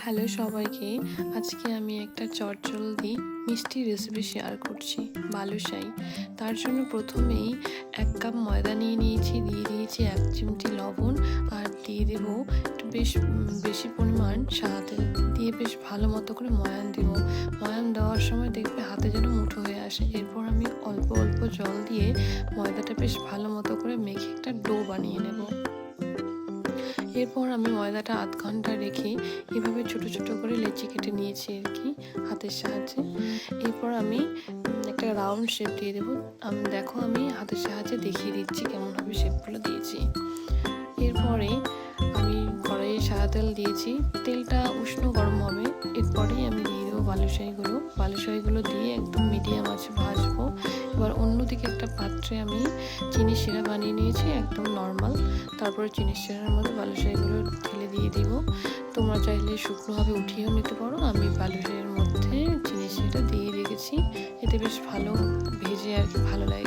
Hello সবাইকে। আজকে আমি একটা চটজলদি মিষ্টি রেসিপি শেয়ার করছি, বালুশাহী। তার জন্য প্রথমেই 1 কাপ ময়দা নিয়ে নিয়েছি, দিয়ে দিয়েছি 1 চিমটি লবণ, আর দিয়ে দেবো একটু বেশি পরিমাণ সাদা তেল দিয়ে বেশ ভালো মতো করে ময়ান দেবো। ময়ান দেওয়ার সময় দেখবে হাতে যেন মুঠো হয়ে আসে। এরপর আমি অল্প অল্প জল দিয়ে ময়দাটা বেশ ভালো মতো করে মেখে একটা ডো বানিয়ে নেব। এরপর আমি ময়দাটা আধ ঘন্টা রেখে এভাবে ছোট ছোট করে লেচি কেটে নিয়েছি আর কি, হাতের সাহায্যে। এরপর আমি একটা রাউন্ড শেপ দিয়ে দেবো। দেখো আমি হাতের সাহায্যে দেখিয়ে দিচ্ছি কেমনভাবে শেপগুলো দিয়েছি। এরপরে আমি কড়াইয়ে সাদা তেল দিয়েছি, তেলটা উষ্ণ গরম হবে। এরপরেই আমি দিয়ে দেবো বালুশাহীগুলো দিয়ে একদম মিডিয়াম আঁচে ভাজবো। এবার অন্যদিকে একটা পাত্রে আমি চিনি শিরা বানিয়ে নিয়েছি, একদম নর্মাল। তারপরে চিনি শিরার মধ্যে বালুশাহীগুলো ঢেলে দিয়ে দিব। তোমরা চাইলে শুকনোভাবে উঠিয়েও নিতে পারো। আমি বালুশাহীর মধ্যে চিনি শিরাটা দিয়ে রেখেছি, এতে বেশ ভালো ভেজে আর কি ভালো লাগে